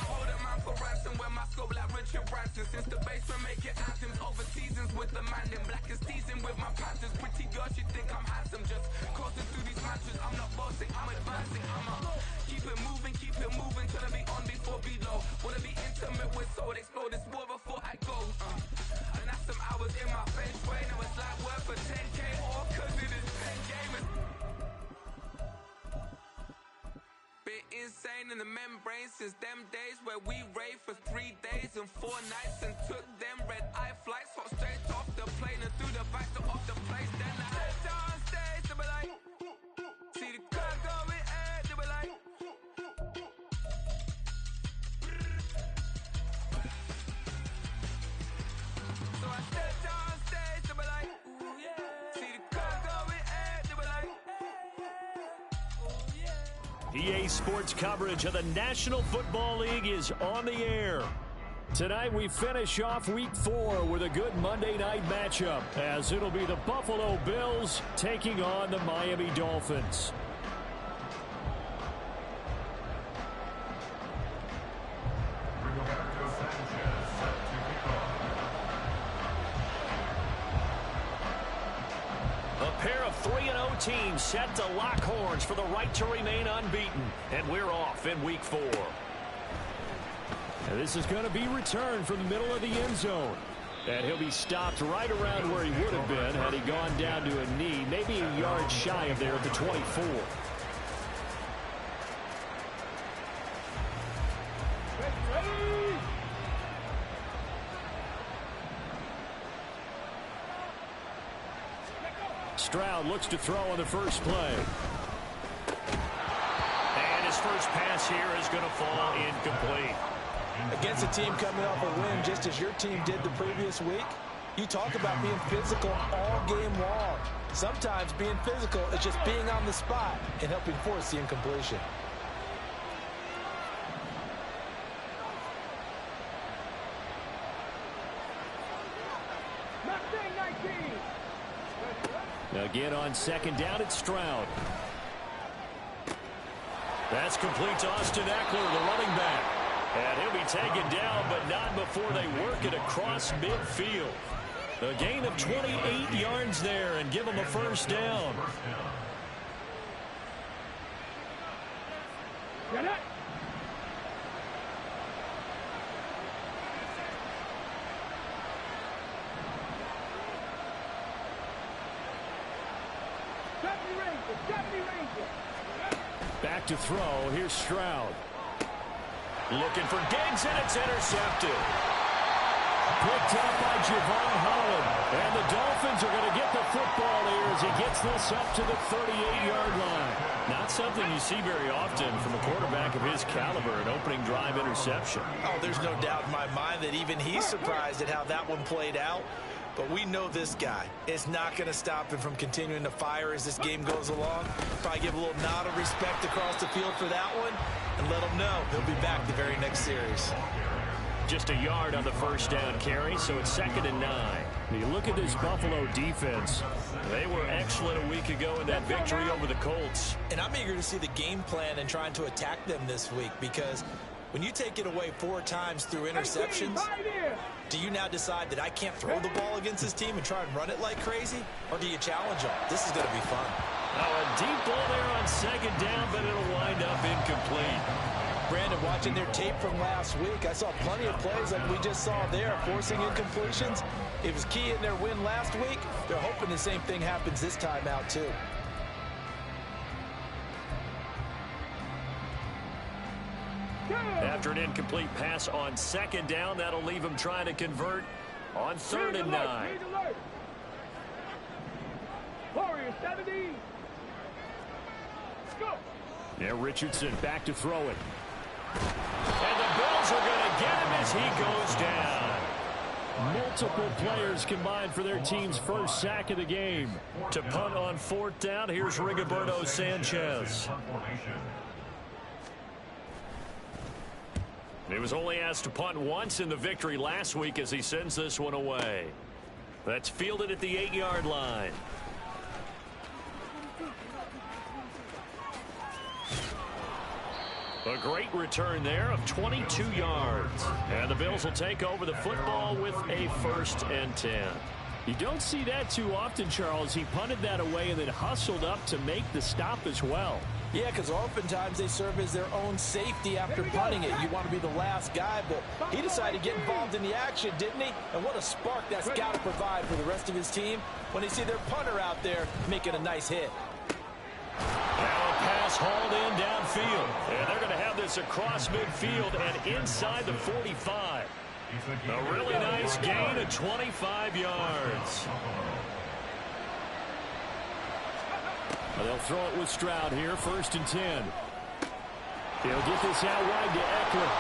hold a man for ransom when my scope like Richard Branson. Since the basement making anthems over seasons with the man in black is teasing with my panthers. Pretty girl, she think I'm handsome. Just coursing through these mansions. I'm not bossing, I'm advancing. Keep it moving, trying to be on before below. Wanna be intimate with soul, explore this war before I go. And that's some hours in my feng shui. Now it's like work for 10K or cause it is 10 gamers. Been insane in the membrane since them days where we raved for 3 days and 4 nights and took them red-eye flights, hot straight off the plane and through the back door of the place. Then I head down stage, they were like, see the crowd going air, they were like. So I stepped down stage, they were like, ooh yeah. See the crowd going air, they were like, ooh yeah. EA Sports coverage of the National Football League is on the air. Tonight we finish off Week 4 with a good Monday night matchup, as it'll be the Buffalo Bills taking on the Miami Dolphins. A pair of 3-0 teams set to lock horns for the right to remain unbeaten, and we're off in Week 4. And this is going to be returned from the middle of the end zone. And he'll be stopped right around where he would have been had he gone down to a knee, maybe a yard shy of there at the 24. Stroud looks to throw on the first play. And his first pass here is going to fall incomplete. Against a team coming off a win just as your team did the previous week, you talk about being physical all game long. Sometimes being physical is just being on the spot and helping force the incompletion. Again on second down, it's Stroud. That's complete to Austin Eckler, the running back. And he'll be taken down, but not before they work it across midfield. A gain of 28 yards there and give him a first down. Get it! Back to throw. Here's Stroud. Looking for Diggs, and it's intercepted. Picked up by Javon Holland. And the Dolphins are going to get the football here as he gets this up to the 38-yard line. Not something you see very often from a quarterback of his caliber, an opening drive interception. Oh, there's no doubt in my mind that even he's surprised at how that one played out. But we know this guy is not going to stop him from continuing to fire as this game goes along. Probably give a little nod of respect across the field for that one and let him know he'll be back the very next series. Just a yard on the first down carry, so it's 2nd and 9. You look at this Buffalo defense. They were excellent a week ago in that victory over the Colts. And I'm eager to see the game plan and trying to attack them this week, because when you take it away 4 times through interceptions, do you now decide that I can't throw the ball against this team and try and run it like crazy? Or do you challenge them? This is going to be fun. Oh, a deep ball there on 2nd down, but it'll wind up incomplete. Brandon, watching their tape from last week, I saw plenty of plays like we just saw there, forcing incompletions. It was key in their win last week. They're hoping the same thing happens this time out, too. After an incomplete pass on 2nd down, that'll leave him trying to convert on 3rd and 9. Warriors 70. Go. Now Richardson back to throw it. And the Bills are going to get him as he goes down. Multiple players combined for their team's first sack of the game. To punt on 4th down, here's Rigoberto Sanchez. He was only asked to punt once in the victory last week as he sends this one away. That's fielded at the 8-yard line. A great return there of 22 yards. And the Bills will take over the football with a 1st and 10. You don't see that too often, Charles. He punted that away and then hustled up to make the stop as well. Yeah, because oftentimes they serve as their own safety after punting it. You want to be the last guy, but he decided to get involved in the action, didn't he? And what a spark that's got to provide for the rest of his team when they see their punter out there making a nice hit. Now a pass hauled in downfield. And they're going to have this across midfield and inside the 45. A really nice gain of 25 yards. They'll throw it with Stroud here, 1st and 10. He'll get this out wide to Eckler.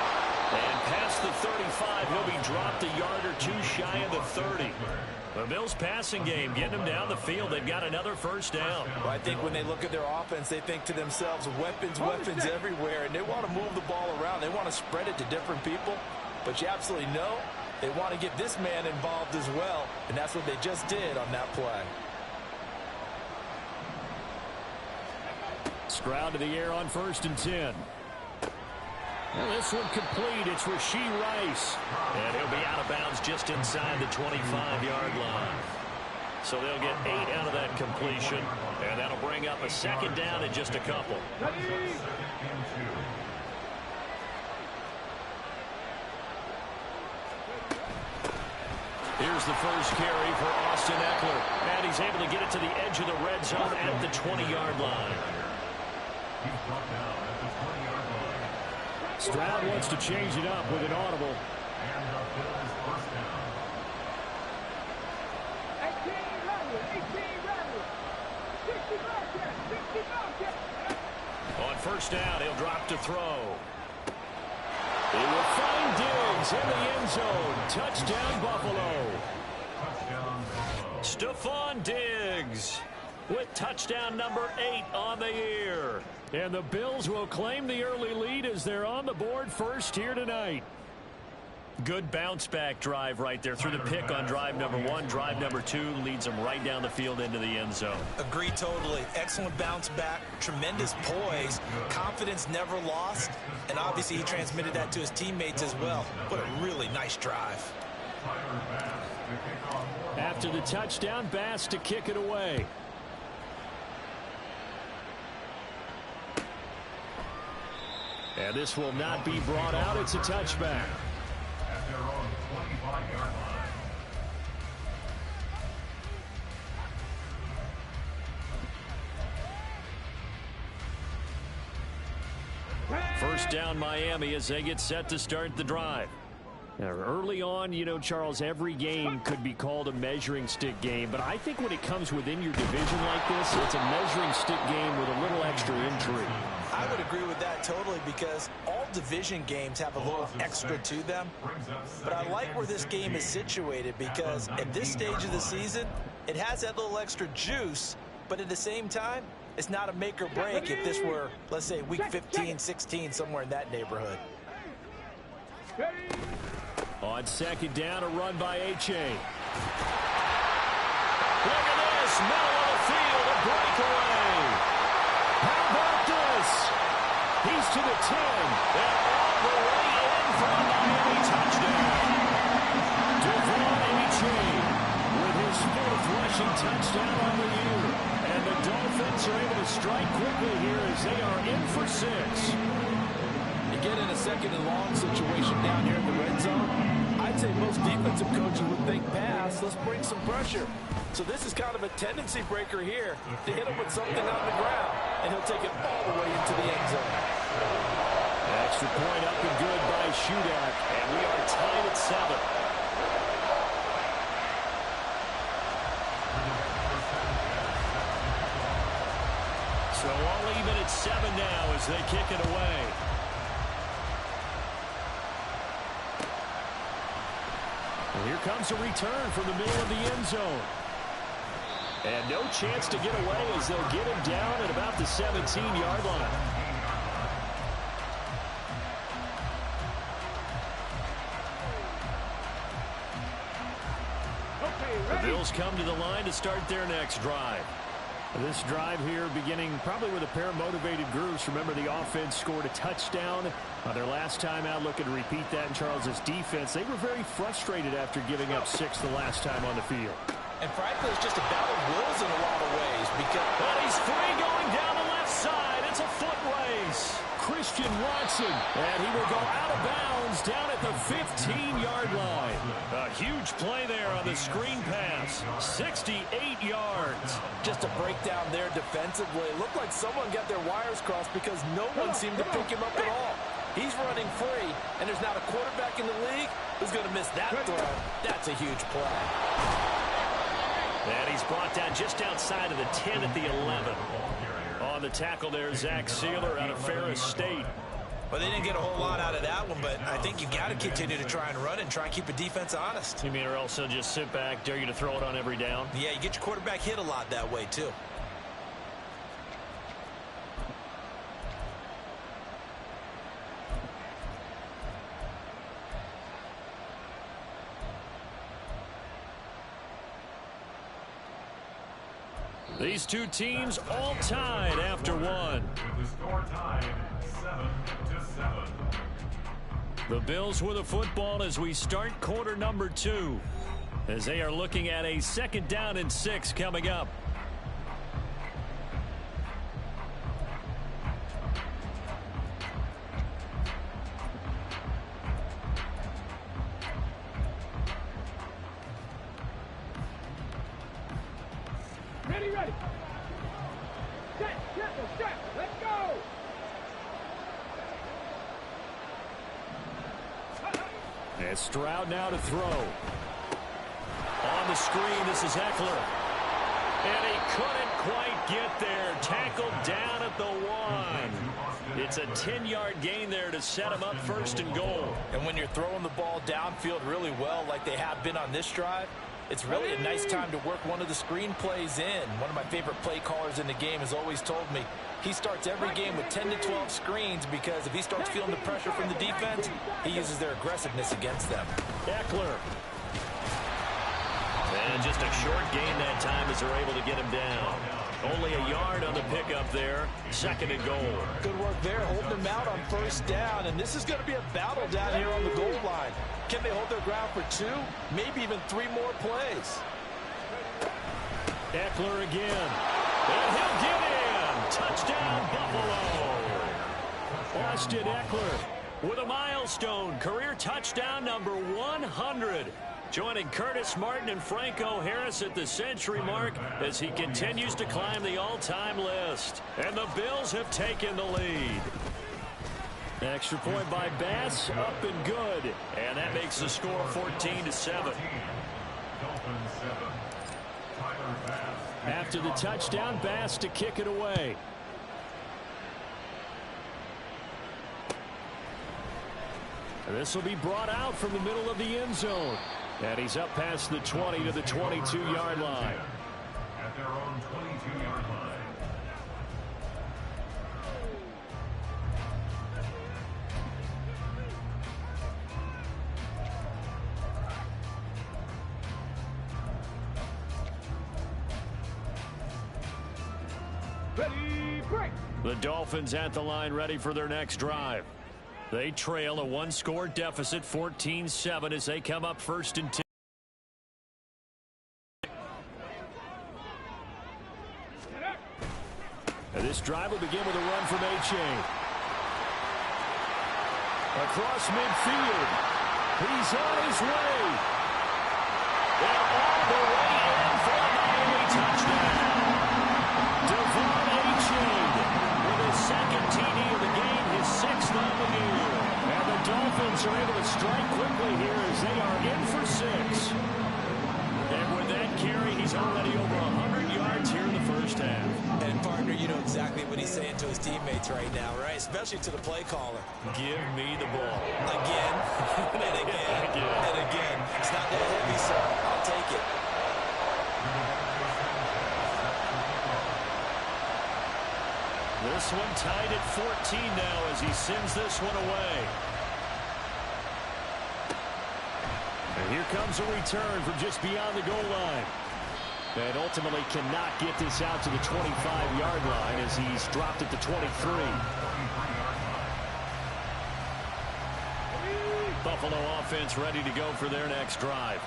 And past the 35, he'll be dropped a yard or two shy of the 30. The Bills passing game, getting them down the field. They've got another 1st down. Well, I think when they look at their offense, they think to themselves, weapons everywhere, and they want to move the ball around. They want to spread it to different people, but you absolutely know they want to get this man involved as well, and that's what they just did on that play. Stroud to the air on 1st and 10. Well, this one complete. It's Rashee Rice. And he'll be out of bounds just inside the 25-yard line. So they'll get 8 out of that completion, and that'll bring up a 2nd down in just a couple. Here's the first carry for Austin Eckler. And he's able to get it to the edge of the red zone at the 20-yard line. Stroud wants to change it up with an audible. On 1st down, he'll drop to throw. He will find Diggs in the end zone. Touchdown, Buffalo. Stephon Diggs with touchdown number 8 on the year. And the Bills will claim the early lead as they're on the board first here tonight. Good bounce-back drive right there through the pick on drive number 1. Drive number 2 leads them right down the field into the end zone. Agree totally. Excellent bounce back, tremendous poise, confidence never lost, and obviously he transmitted that to his teammates as well. What a really nice drive. After the touchdown, Bass to kick it away. And this will not be brought out. It's a touchback. First down Miami as they get set to start the drive. Now, early on, you know, Charles, every game could be called a measuring stick game. But I think when it comes within your division like this, it's a measuring stick game with a little extra intrigue. I would agree with that totally because all division games have a little extra to them. But I like where this game is situated because at this stage of the season, it has that little extra juice. But at the same time, it's not a make or break if this were, let's say, week 15, 16, somewhere in that neighborhood. On 2nd down, a run by H.A. Look at this, middle of the field, a breakaway. How about this? He's to the 10. And all the way in for a Miami touchdown. Devon H.A. with his 4th rushing touchdown on the year. And the Dolphins are able to strike quickly here as they are in for 6. You get in a 2nd and long situation down here in the red zone, I'd say most defensive coaches would think pass, let's bring some pressure. So this is kind of a tendency breaker here to hit him with something on the ground, and he'll take it all the way into the end zone. Extra point up and good by Shudak. And we are tied at 7. So all even at 7 now as they kick it away. And here comes a return from the middle of the end zone. And no chance to get away as they'll get him down at about the 17-yard line. The Bills come to the line to start their next drive. This drive here beginning probably with a pair of motivated groups. Remember, the offense scored a touchdown their last time out, looking to repeat that in Charles's defense. They were very frustrated after giving up 6 the last time on the field. And frankly, it's just a battle of wills in a lot of ways. But he's free going down the left side. It's a foot race. Christian Watson, and he will go out of bounds down at the 15-yard line. A huge play there on the screen pass. 68 yards. Just a breakdown there defensively. It looked like someone got their wires crossed because no one seemed to pick him up at all. He's running free, and there's not a quarterback in the league who's going to miss that throw. That's a huge play. And he's brought down just outside of the 10 at the 11. On the tackle there, Zach Sealer out of Ferris State. Well, they didn't get a whole lot out of that one, but I think you got to continue to try and run and try and keep a defense honest. You mean, or else they'll just sit back, dare you to throw it on every down? Yeah, you get your quarterback hit a lot that way, too. These two teams all tied after one. The score tied 7-7. The Bills with the football as we start quarter number 2. As they are looking at a 2nd down and 6 coming up. Ready. Set. Let's go. And Stroud now to throw. On the screen, this is Eckler. And he couldn't quite get there. Tackled down at the 1. It's a 10-yard gain there to set him up 1st and goal. And when you're throwing the ball downfield really well like they have been on this drive, it's really a nice time to work one of the screen plays in. One of my favorite play callers in the game has always told me he starts every game with 10 to 12 screens because if he starts feeling the pressure from the defense, he uses their aggressiveness against them. Eckler. And just a short gain that time as they're able to get him down. Only a yard on the pickup there. 2nd and goal. Good work there, holding him out on 1st down. And this is going to be a battle down here on the goal line. Can they hold their ground for 2, maybe even 3 more plays? Eckler again. And he'll get in. Touchdown, Buffalo. Austin Eckler with a milestone. Career touchdown number 100. Joining Curtis Martin and Franco Harris at the century mark as he continues to climb the all-time list. And the Bills have taken the lead. Extra point by Bass, up and good. And that makes the score 14-7. After the touchdown, Bass to kick it away. This will be brought out from the middle of the end zone. And he's up past the 20 to the 22-yard line. At their own 22-yard line. Ready, break. The Dolphins at the line, ready for their next drive. They trail a 1-score deficit, 14-7, as they come up 1st and 10. And this drive will begin with a run from A-Chain. Across midfield. He's on his way. And all the way in for a Miami touchdown. Devon A-Chain with his 2nd TD of the game, his 6th on the year. And the Dolphins are able to strike quickly here as they are in for 6. And with that carry, he's already over 100 yards here in the 1st half. And, partner, you know exactly what he's saying to his teammates right now, right? Especially to the play caller. Give me the ball. Again, and again, and again. It's not that heavy, sir. I'll take it. This one tied at 14 now as he sends this one away. And here comes a return from just beyond the goal line. And ultimately cannot get this out to the 25-yard line as he's dropped at the 23. Buffalo offense ready to go for their next drive.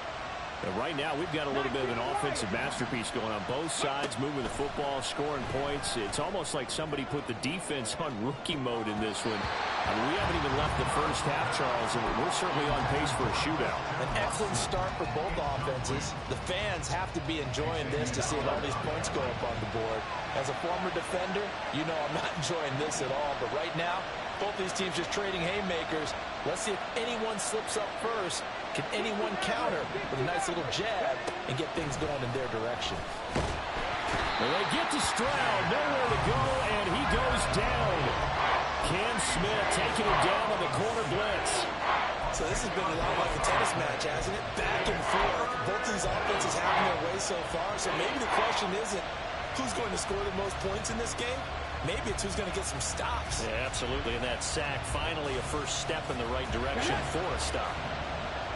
And right now, we've got a little bit of an offensive masterpiece going on both sides, moving the football, scoring points. It's almost like somebody put the defense on rookie mode in this one. I mean, we haven't even left the first half, Charles, and we're certainly on pace for a shootout. An excellent start for both offenses. The fans have to be enjoying this to see all these points go up on the board. As a former defender, you know I'm not enjoying this at all. But right now, both these teams just trading haymakers. Let's see if anyone slips up first. Can anyone counter with a nice little jab and get things going in their direction? Well, they get to Stroud, nowhere to go, and he goes down. Cam Smith taking it down on the corner blitz. So this has been a lot like a tennis match, hasn't it? Back and forth. Both these offenses having their way so far. So maybe the question isn't who's going to score the most points in this game. Maybe it's who's going to get some stops. Yeah, absolutely. And that sack, finally a first step in the right direction for a stop.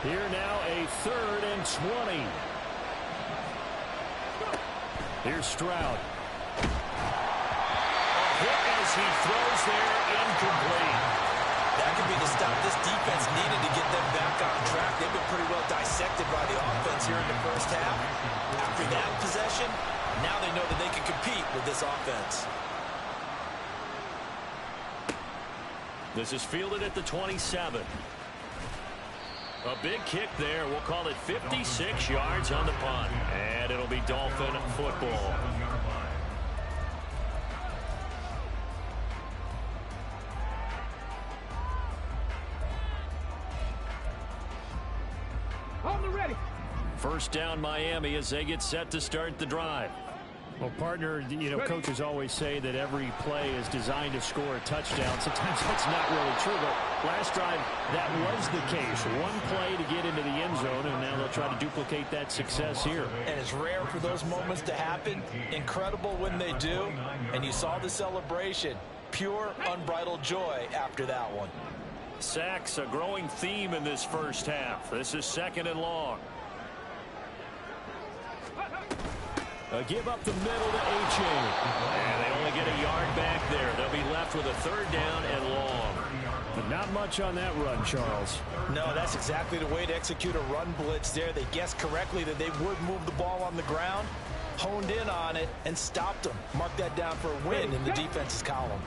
Here now, a 3rd and 20. Here's Stroud. Hit as he throws there, incomplete. That could be the stop this defense needed to get them back on track. They've been pretty well dissected by the offense here in the first half. After that possession, now they know that they can compete with this offense. This is fielded at the 27. A big kick there. We'll call it 56 yards on the punt. And it'll be Dolphin football. On the ready. First down Miami as they get set to start the drive. Well, partner, you know, coaches always say that every play is designed to score a touchdown. Sometimes that's not really true, but last drive, that was the case. One play to get into the end zone, and now they'll try to duplicate that success here. And it's rare for those moments to happen. Incredible when they do. And you saw the celebration. Pure, unbridled joy after that one. Sacks, a growing theme in this first half. This is 2nd and long. A give up the middle to Achane. And they only get a yard back there. They'll be left with a 3rd down and long. But not much on that run, Charles. No, that's exactly the way to execute a run blitz there. They guessed correctly that they would move the ball on the ground, honed in on it, and stopped them. Mark that down for a win in the defense's column.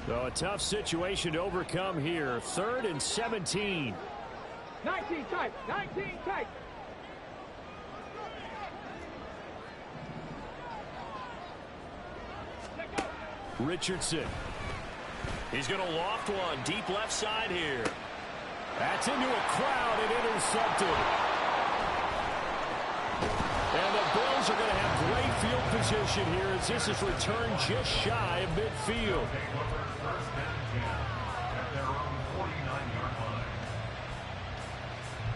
So a tough situation to overcome here. 3rd and 17. 19 tight. 19 tight. Richardson. He's going to loft one deep left side here. That's into a crowd and intercepted. And the Bills are going to have great field position here as this is returned just shy of midfield.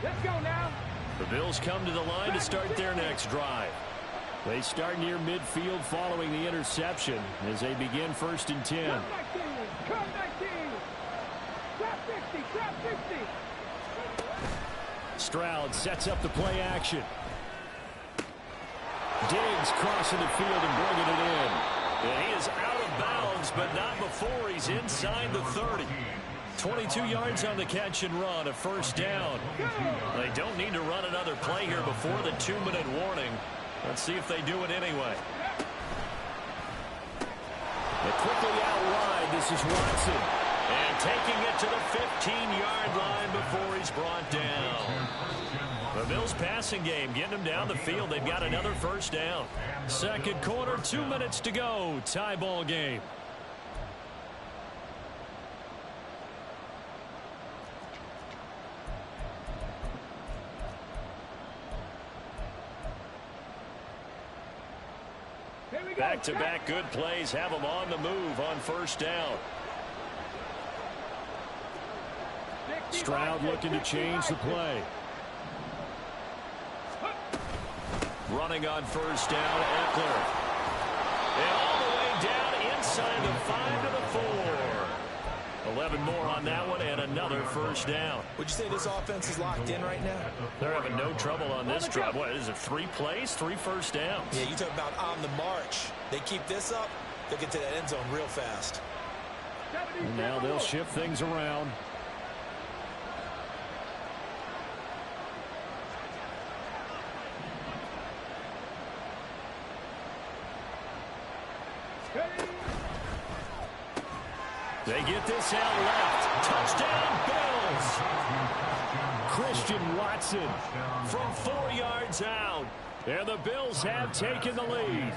Let's go now. The Bills come to the line to start their next drive. They start near midfield following the interception as they begin 1st and 10. Come 19. Come 19. Trap 60. Trap 60. Stroud sets up the play action. Diggs crossing the field and bringing it in. And he is out of bounds, but not before he's inside the 30. 22 yards on the catch and run, a 1st down. They don't need to run another play here before the 2-minute warning. Let's see if they do it anyway. But quickly out wide, this is Watson. And taking it to the 15-yard line before he's brought down. The Bills passing game, getting them down the field. They've got another 1st down. 2nd quarter, 2 minutes to go. Tie ball game. Back-to-back good plays have them on the move on 1st down. Stroud looking to change the play. Running on 1st down, Eckler. And all the way down inside the 5 to the 4. 11 more on that one and another first down. Would you say this offense is locked in right now? They're having no trouble on this drive. What is it, 3 plays, 3 first downs? Yeah, you talk about on the march. They keep this up, they'll get to that end zone real fast. And now they'll shift things around. They get this out left. Touchdown, Bills. Christian Watson from 4 yards out. And the Bills have taken the lead.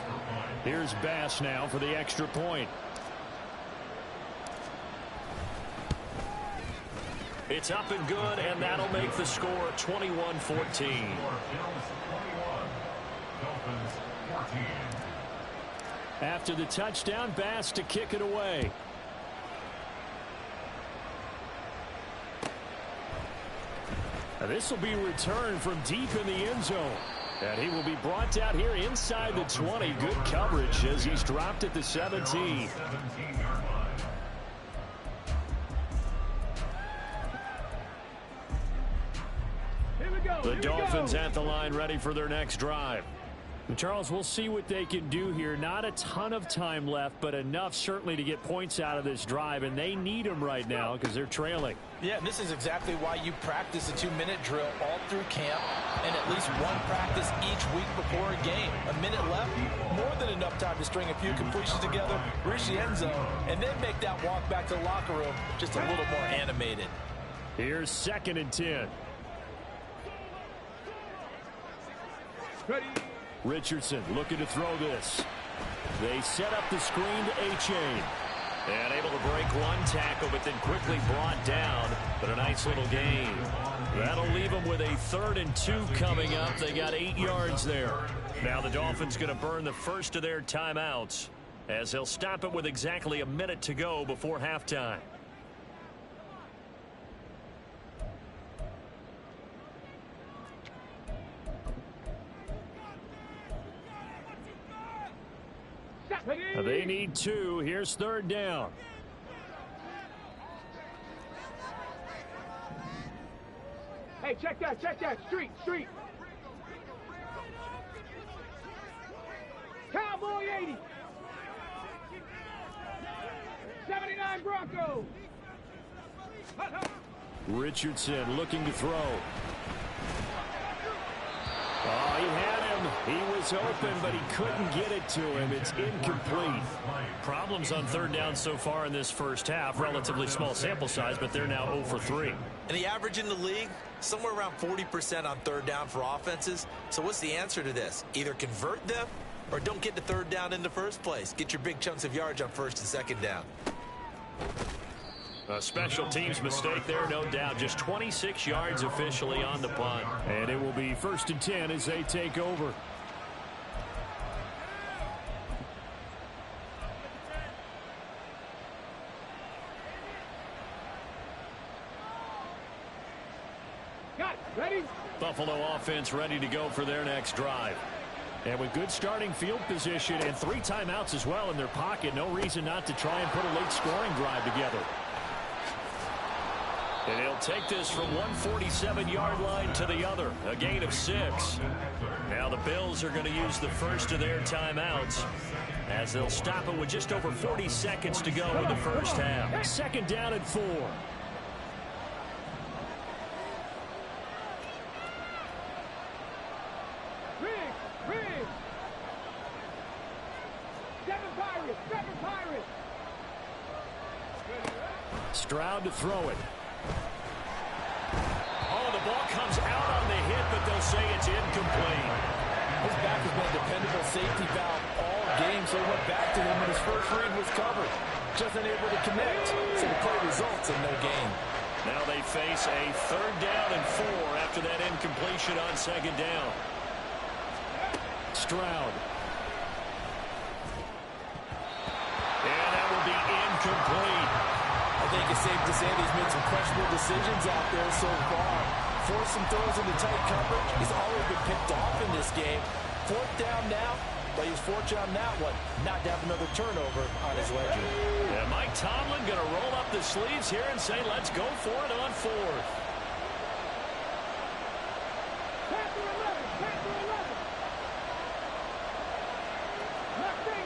Here's Bass now for the extra point. It's up and good, and that'll make the score 21-14. After the touchdown, Bass to kick it away. This will be returned from deep in the end zone. And he will be brought down here inside the 20. Good coverage as he's dropped at the 17. The Dolphins at the line ready for their next drive. Charles, we'll see what they can do here. Not a ton of time left, but enough certainly to get points out of this drive, and they need them right now because they're trailing. Yeah, and this is exactly why you practice a 2-minute drill all through camp and at least one practice each week before a game. A minute left, more than enough time to string a few completions together, reach the end zone, and then make that walk back to the locker room just a little more animated. Here's 2nd and 10. Ready. Richardson looking to throw this. They set up the screen to A-Chain. And able to break one tackle, but then quickly brought down. But a nice little gain. That'll leave them with a 3rd and 2 coming up. They got 8 yards there. Now the Dolphins going to burn the first of their timeouts as they'll stop it with exactly a minute to go before halftime. They need 2. Here's 3rd down. Hey, check that. Street. Cowboy 80. 79 Broncos. Richardson looking to throw. Oh, he had him. He was open, but he couldn't get it to him. It's incomplete. Problems on 3rd down so far in this first half. Relatively small sample size, but they're now 0 for 3. And the average in the league, somewhere around 40% on 3rd down for offenses. So what's the answer to this? Either convert them or don't get to 3rd down in the first place. Get your big chunks of yards on 1st and 2nd down. A special teams mistake there, no doubt. Just 26 yards officially on the punt. And it will be 1st and 10 as they take over. Got it. Ready? Buffalo offense ready to go for their next drive. And with good starting field position and 3 timeouts as well in their pocket, no reason not to try and put a late scoring drive together. And he'll take this from 147-yard line to the other, a gain of 6. Now the Bills are going to use the first of their timeouts as they'll stop it with just over 40 seconds to go in the first half. 2nd down and 4. Rig. 7 Pirates. Stroud to throw it. Oh, the ball comes out on the hit, but they'll say it's incomplete. His back has been a dependable safety valve all game, so he went back to him when his first read was covered. Just unable to connect, so the play results in no gain. Now they face a 3rd down and 4 after that incompletion on 2nd down. Stroud. And that will be incomplete. I think it's safe to say that he's made some questionable decisions out there so far. Forced some throws into tight coverage. He's already been picked off in this game. 4th down now. But he was fortunate on that one, not to have another turnover on his ledger. Yeah, Mike Tomlin going to roll up the sleeves here and say, let's go for it on fourth. Panther 11, Panther 11. Mustang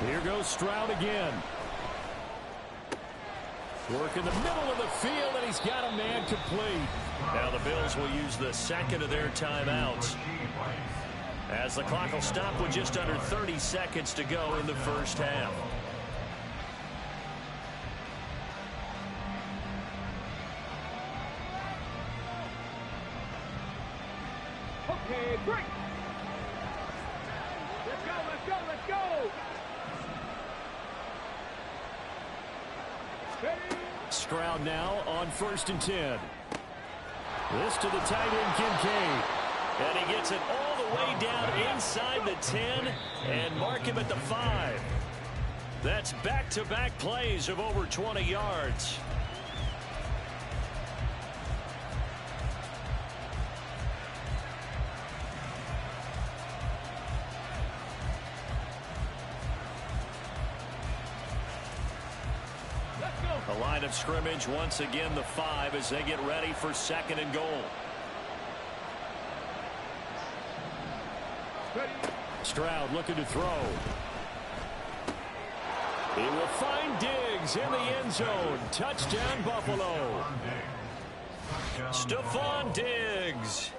19. Here goes Stroud again. Work in the middle of the field, and he's got a man complete. Now the Bills will use the second of their timeouts, as the clock will stop with just under 30 seconds to go in the first half. Okay, break. Let's go, let's go, let's go. Stroud now on 1st and 10. This to the tight end, Kincaid. And he gets it all the way down inside the 10 and mark him at the 5. That's back-to-back plays of over 20 yards. The line of scrimmage, once again, the 5 as they get ready for 2nd and goal. Stroud looking to throw. He will find Diggs in the end zone. Touchdown, Buffalo. Stephon Diggs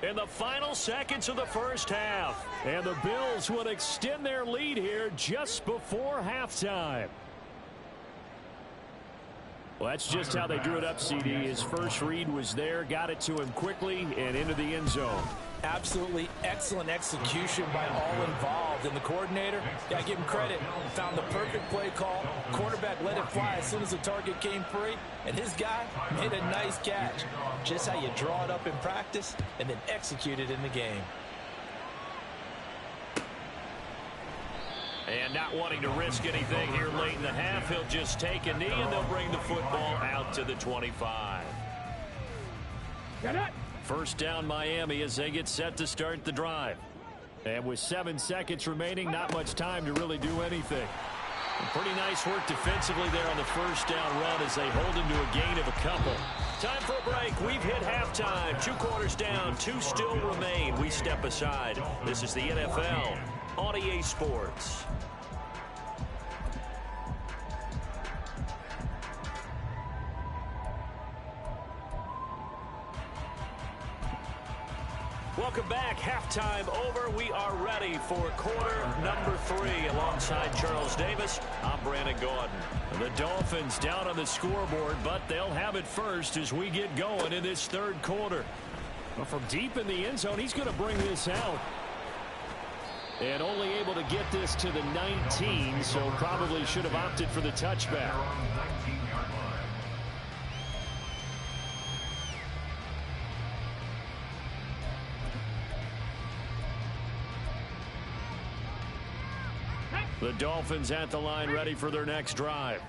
in the final seconds of the first half. And the Bills would extend their lead here just before halftime. Well, that's just how they drew it up, CD. His first read was there, got it to him quickly, and into the end zone. Absolutely excellent execution by all involved. And the coordinator, got to give him credit, found the perfect play call. Quarterback let it fly as soon as the target came free. And his guy made a nice catch. Just how you draw it up in practice and then execute it in the game. And not wanting to risk anything here late in the half, he'll just take a knee, and they'll bring the football out to the 25. Get it. First down, Miami, as they get set to start the drive. And with 7 seconds remaining, not much time to really do anything. And pretty nice work defensively there on the first down run as they hold him to a gain of a couple. Time for a break. We've hit halftime. 2 quarters down, 2 still remain. We step aside. This is the NFL on EA Sports. Welcome back. Halftime over. We are ready for quarter number 3. Alongside Charles Davis, I'm Brandon Gaudin. The Dolphins down on the scoreboard, but they'll have it first as we get going in this third quarter. Well, from deep in the end zone, he's going to bring this out. And only able to get this to the 19, so probably should have opted for the touchback. The Dolphins at the line ready for their next drive.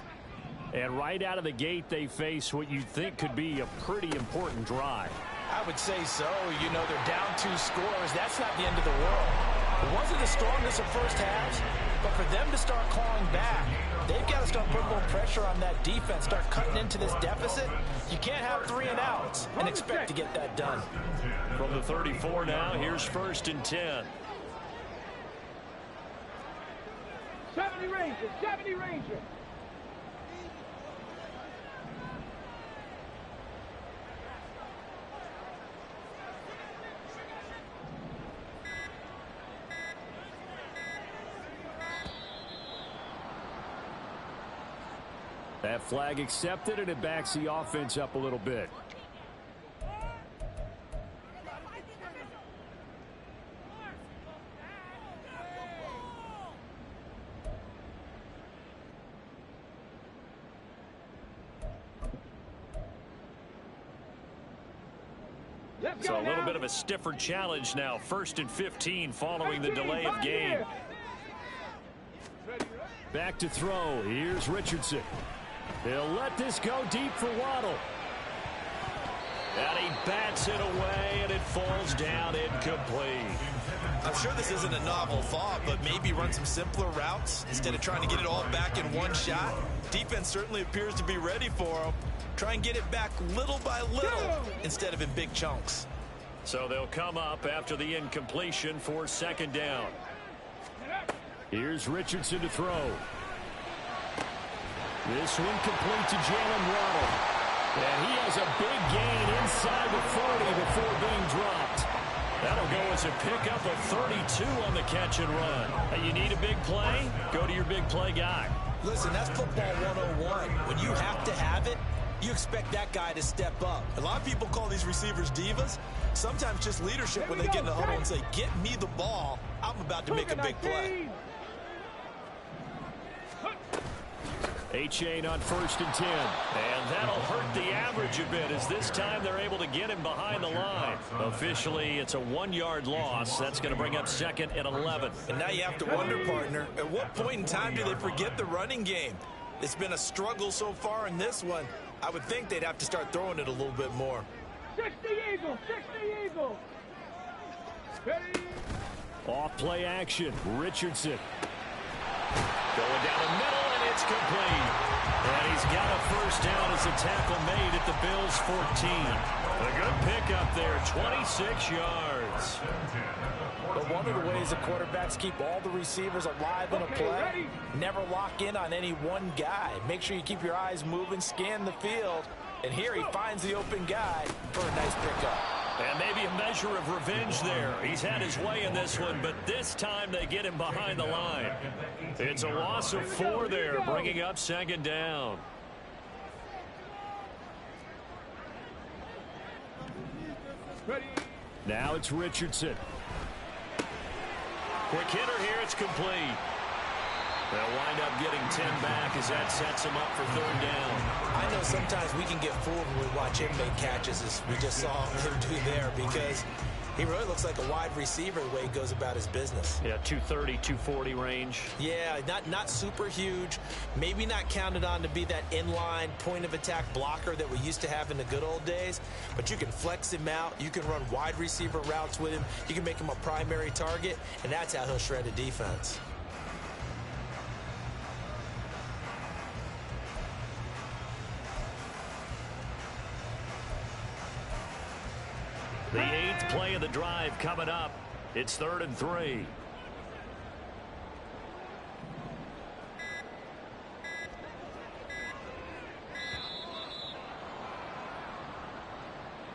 And right out of the gate, they face what you'd think could be a pretty important drive. I would say so. You know, they're down 2 scores. That's not the end of the world. It wasn't the strongest of first halves, but for them to start clawing back, they've got to start putting more pressure on that defense, start cutting into this deficit. You can't have 3 and outs and expect to get that done. From the 34 now, here's 1st and 10. 70 Rangers, 70 Rangers. That flag accepted, and it backs the offense up a little bit. So a little bit of a stiffer challenge now. 1st and 15 following the delay of game. Back to throw. Here's Richardson. They'll let this go deep for Waddle. And he bats it away, and it falls down incomplete. I'm sure this isn't a novel thought, but maybe run some simpler routes instead of trying to get it all back in one shot. Defense certainly appears to be ready for them. Try and get it back little by little instead of in big chunks. So they'll come up after the incompletion for second down. Here's Richardson to throw. This one complete to Jalen Waddle. And he has a big gain inside the 40 before being dropped. That'll go as a pickup of 32 on the catch and run. Hey, you need a big play? Go to your big play guy. Listen, that's football 101. When you have to have it, you expect that guy to step up. A lot of people call these receivers divas. Sometimes just leadership when they get in the huddle and say, get me the ball. I'm about to make a big play. Achane on 1st and 10. And that'll hurt the average a bit as this time they're able to get him behind the line. Officially, it's a 1-yard loss. That's going to bring up 2nd and 11. And now you have to wonder, partner, at what point in time do they forget the running game? It's been a struggle so far in this one. I would think they'd have to start throwing it a little bit more. 60 Eagles, 60 Eagles. Ready? Off play action. Richardson. Going down the middle, and it's complete. And he's got a first down as a tackle made at the Bills' 14. A good pickup there, 26 yards. But one of the ways the quarterbacks keep all the receivers alive in a play, never lock in on any one guy. Make sure you keep your eyes moving, scan the field. And here he finds the open guy for a nice pickup. And maybe a measure of revenge there. He's had his way in this one, but this time they get him behind the line. It's a loss of 4 there, bringing up 2nd down. Now it's Richardson. Quick hitter here, it's complete. They'll wind up getting 10 back as that sets him up for 3rd down. I know sometimes we can get fooled when we watch him make catches as we just saw him do there because he really looks like a wide receiver the way he goes about his business. Yeah, 230, 240 range. Yeah, not super huge. Maybe not counted on to be that inline point-of-attack blocker that we used to have in the good old days. But you can flex him out. You can run wide receiver routes with him. You can make him a primary target, and that's how he'll shred a defense. The 8th play of the drive coming up. It's 3rd and 3.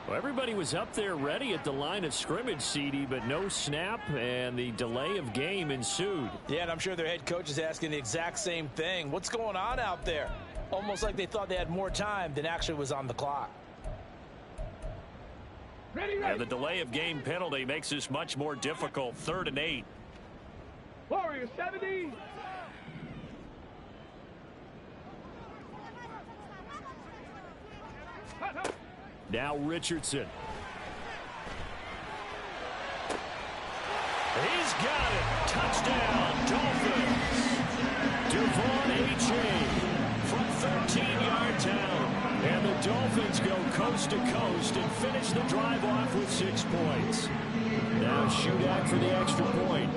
Well, everybody was up there ready at the line of scrimmage, CD, but no snap, and the delay of game ensued. Yeah, and I'm sure their head coach is asking the exact same thing. What's going on out there? Almost like they thought they had more time than actually was on the clock. And the delay of game penalty makes this much more difficult. 3rd and 8. Warriors 70. Now Richardson. He's got it. Touchdown, Dolphins. Devon Achane from 13 yards out. And the Dolphins go coast to coast and finish the drive off with 6 points. Now shootout for the extra point.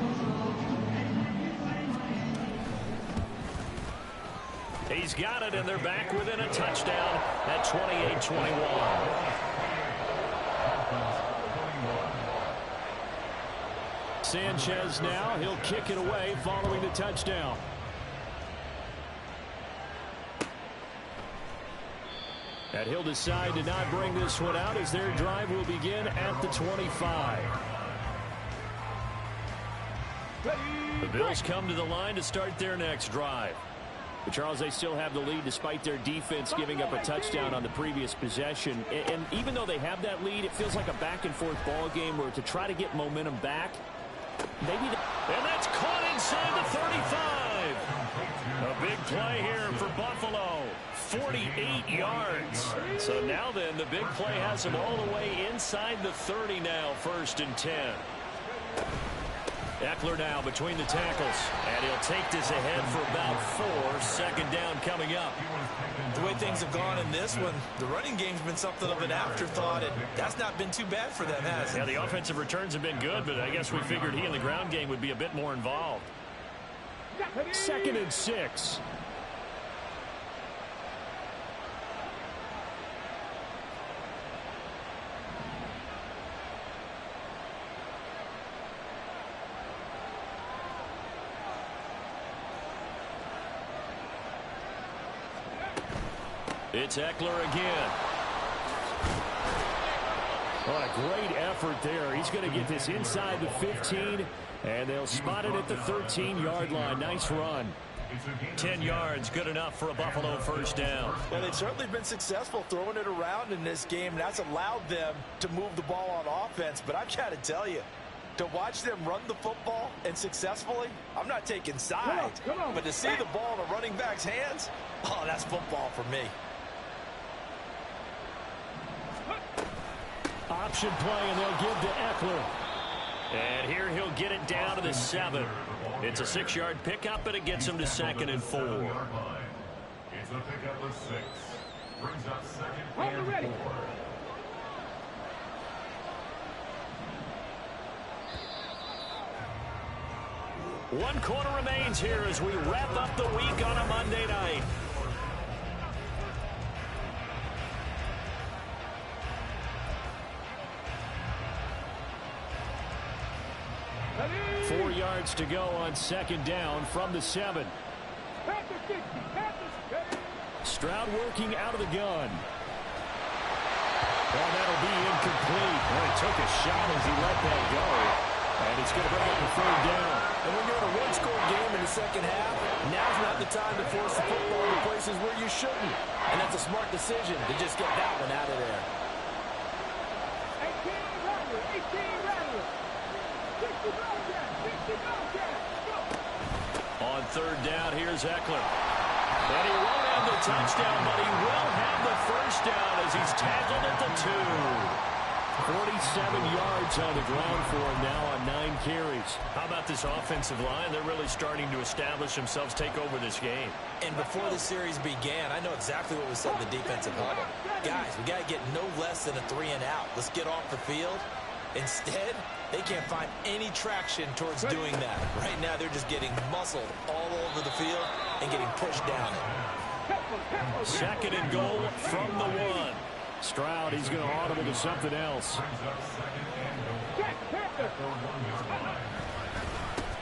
He's got it, and they're back within a touchdown at 28-21. Sanchez now, he'll kick it away following the touchdown. And he'll decide to not bring this one out as their drive will begin at the 25. The Bills come to the line to start their next drive. But Charles, they still have the lead despite their defense giving up a touchdown on the previous possession. And even though they have that lead, it feels like a back-and-forth ball game where to try to get momentum back, maybe. And that's caught inside the 35. A big play here for Buffalo. 48 yards. So now then, the big play has him all the way inside the 30 now, 1st and 10. Eckler now between the tackles. And he'll take this ahead for about 4. Second down coming up. The way things have gone in this one, the running game's been something of an afterthought, and that's not been too bad for them, has it? Yeah, the offensive returns have been good, but I guess we figured he in the ground game would be a bit more involved. 2nd and 6. It's Eckler again. What a great effort there. He's going to get this inside the 15, and they'll spot it at the 13-yard line. Nice run. 10 yards, good enough for a Buffalo first down. Well, they've certainly been successful throwing it around in this game, and that's allowed them to move the ball on offense. But I've got to tell you, to watch them run the football and successfully, I'm not taking sides, but to see the ball in a running back's hands, oh, that's football for me. Option play, and they'll give to Eckler. And here he'll get it down to the 7. It's a 6-yard pickup, but it gets him to 2nd and 4. It's a pickup of 6. Brings up 2nd and 4. One quarter remains here as we wrap up the week on a Monday night. Ready? 4 yards to go on 2nd down from the 7. Panthers 60. Panthers ready. Stroud working out of the gun. Well, that'll be incomplete. Well, he took a shot as he let that go. And it's going to bring up a 3rd down. And when you're in a one-score game in the second half, now's not the time to force the football to places where you shouldn't. And that's a smart decision to just get that one out of there. 18 Rattler. 18 Rattler. 60 Bobcat. 60 Bobcat. Go. On 3rd down, here's Eckler. And he won't have the touchdown, but he will have the first down as he's tackled at the 2. 47 yards on the ground for him now on 9 carries. How about this offensive line? They're really starting to establish themselves, take over this game. And before the series began, I know exactly what was said in the defensive huddle. Guys, we got to get no less than a 3 and out. Let's get off the field. Instead, they can't find any traction towards doing that. Right now, they're just getting muscled all over the field and getting pushed down. 2nd and goal from the 1. Stroud, he's going to audible to something else.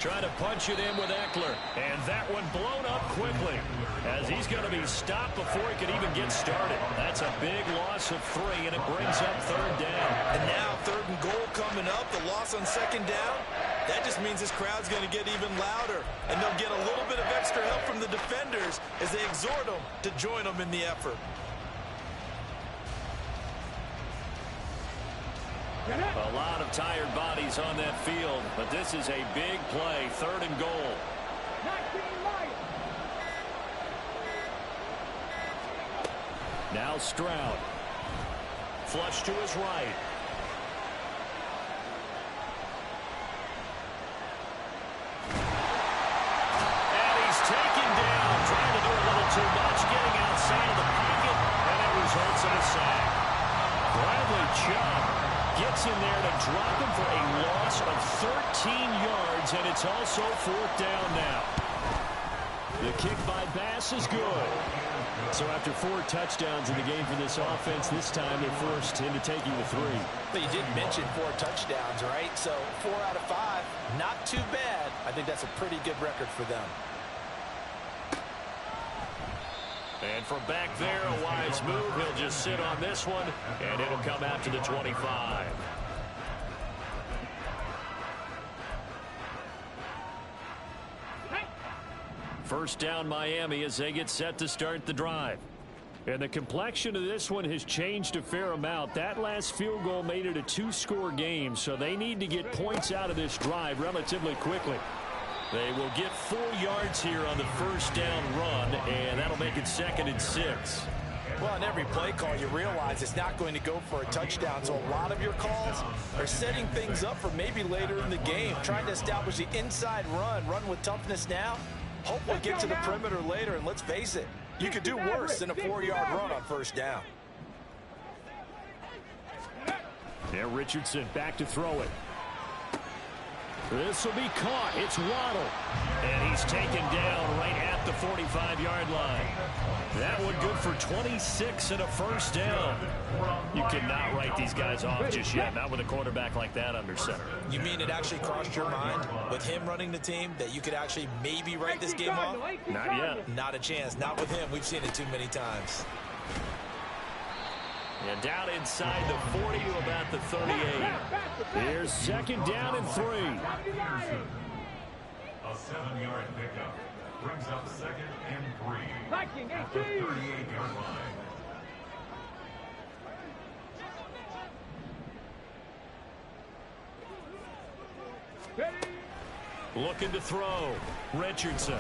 Trying to punch it in with Eckler. And that one blown up quickly as he's going to be stopped before he can even get started. That's a big loss of 3, and it brings up 3rd down. And now 3rd and goal coming up, the loss on 2nd down. That just means this crowd's going to get even louder, and they'll get a little bit of extra help from the defenders as they exhort them to join them in the effort. A lot of tired bodies on that field, but this is a big play. 3rd and goal. 19 Lions. Now Stroud. Flush to his right. And he's taken down, trying to do a little too much, getting outside of the pocket, and it results in a sack. Bradley Chubb gets in there to drop him for a loss of 13 yards, and it's also 4th down now. The kick by Bass is good. So after 4 touchdowns in the game for this offense, this time they're forced into taking the 3. But you did mention 4 touchdowns, right? So 4 out of 5, not too bad. I think that's a pretty good record for them. And from back there, a wise move. He'll just sit on this one, and it'll come out to the 25. First down Miami as they get set to start the drive. And the complexion of this one has changed a fair amount. That last field goal made it a 2-score game, so they need to get points out of this drive relatively quickly. They will get 4 yards here on the first down run, and that'll make it 2nd and 6. Well, in every play call, you realize it's not going to go for a touchdown. So a lot of your calls are setting things up for maybe later in the game, trying to establish the inside run with toughness now. Hope we'll get to the perimeter later, and let's face it, you could do worse than a 4-yard run on first down. There, Richardson back to throw it. This will be caught. It's Waddle. And he's taken down right at the 45-yard line. That one good for 26 and a first down. You cannot write these guys off just yet, not with a quarterback like that under center. You mean it actually crossed your mind with him running the team that you could actually maybe write this game off? Not yet. Not a chance. Not with him. We've seen it too many times. And down inside the 40 to about the 38. Here's second down and 3. A 7-yard pickup brings up second and 3 at the 38-yard line. Looking to throw. Richardson.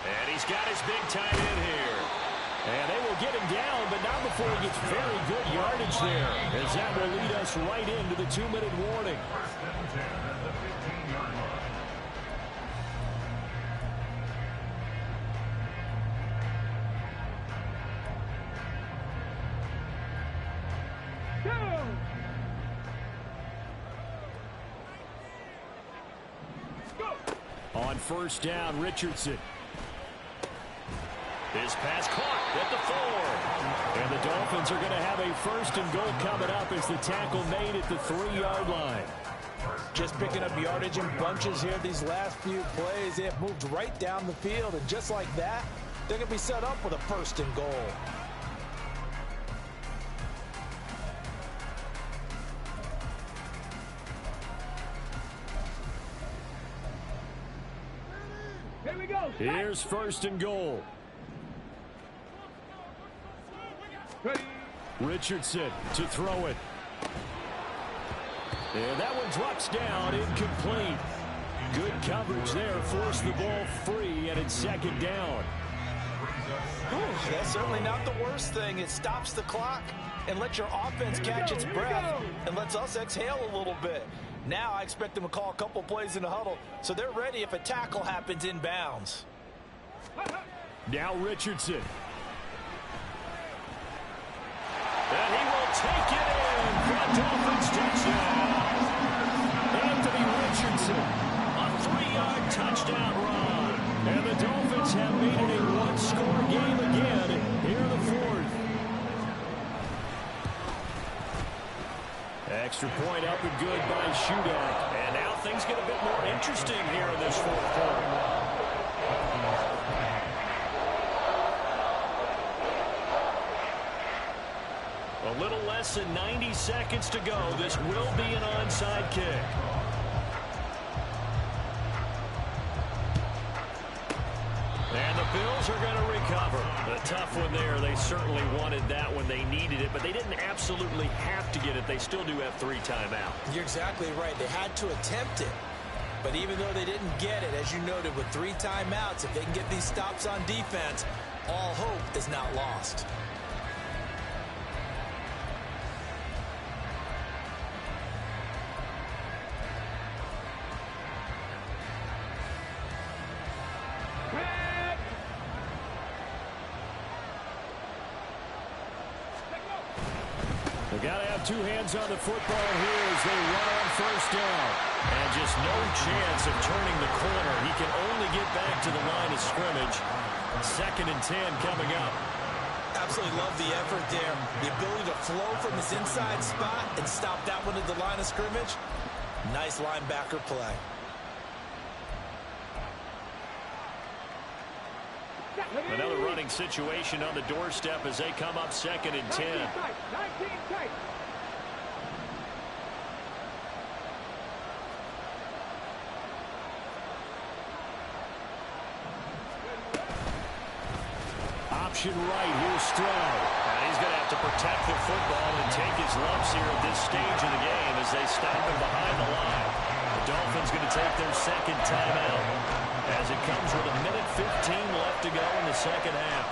And he's got his big tight end here. And they will get him down, but not before he gets very good yardage there, as that will lead us right into the 2-minute warning. First and 10 at the 15-yard line. On first down, Richardson. His pass caught at the 4. And the Dolphins are going to have a first and goal coming up as the tackle made at the 3-yard line. Just picking up yardage in bunches here these last few plays. They have moved right down the field, and just like that, they're going to be set up with a first and goal. Here we go. Here's first and goal. Richardson to throw it. And that one drops down, incomplete. Good coverage there, forced the ball free, and it's second down. That's certainly not the worst thing. It stops the clock and lets your offense catch its breath and lets us exhale a little bit. Now I expect them to call a couple plays in the huddle, so they're ready if a tackle happens inbounds. Now Richardson. And he will take it in for a Dolphins touchdown. Anthony Richardson, a 3-yard touchdown run. And the Dolphins have made it a one-score game again here in the 4th. Extra point up and good by Shudak. And now things get a bit more interesting here in this 4th quarter. A little less than 90 seconds to go. This will be an onside kick. And the Bills are going to recover. A tough one there. They certainly wanted that when they needed it, but they didn't absolutely have to get it. They still do have 3 timeouts. You're exactly right. They had to attempt it. But even though they didn't get it, as you noted, with 3 timeouts, if they can get these stops on defense, all hope is not lost. Got to have 2 hands on the football here as they run on first down. And just no chance of turning the corner. He can only get back to the line of scrimmage. Second and 10 coming up. Absolutely love the effort there. The ability to flow from his inside spot and stop that one at the line of scrimmage. Nice linebacker play. Another running situation on the doorstep as they come up second and 10. 19 tight. Option right, here's Stroud. And he's going to have to protect the football and take his lumps here at this stage of the game as they stop him behind the line. The Dolphins going to take their second timeout as it comes with 1:15 left to go in the second half.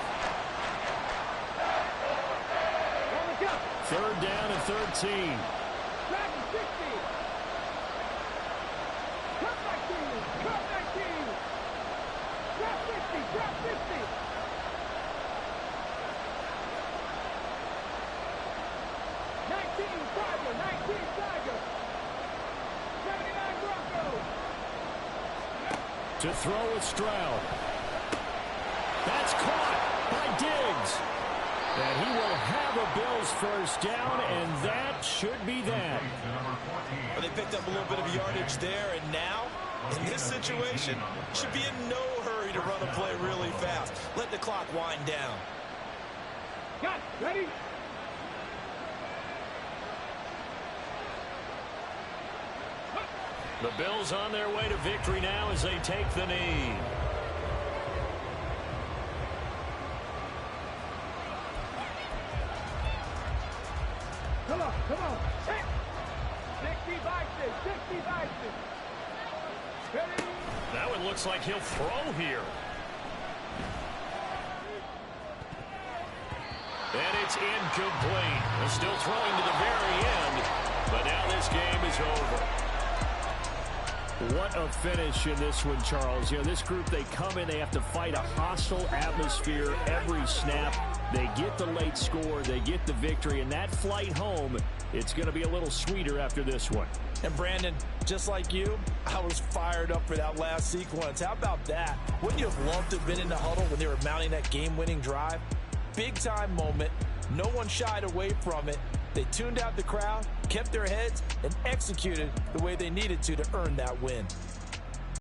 Third down and 13. Back to 60. Come back to you. Come back to you. Drop 50. Drop 50. 19 Tiger. 19 Tiger. 79 Broncos. To throw with Stroud. That's caught by Diggs. And he will have a Bills first down, and that should be that. Well, they picked up a little bit of yardage there, and now, in this situation, should be in no hurry to run a play really fast. Let the clock wind down. Got it. Ready? The Bills on their way to victory now as they take the knee. Come on, come on. 60 by 6, 60 by 6. Ready? That one looks like he'll throw here. And it's incomplete. They're still throwing to the very end, but now this game is over. What a finish in this one, Charles. You know, this group, they come in, they have to fight a hostile atmosphere every snap. They get the late score, they get the victory, and that flight home, it's going to be a little sweeter after this one. And Brandon, just like you, I was fired up for that last sequence. How about that? Wouldn't you have loved to have been in the huddle when they were mounting that game-winning drive? Big-time moment. No one shied away from it. They tuned out the crowd, kept their heads, and executed the way they needed to earn that win.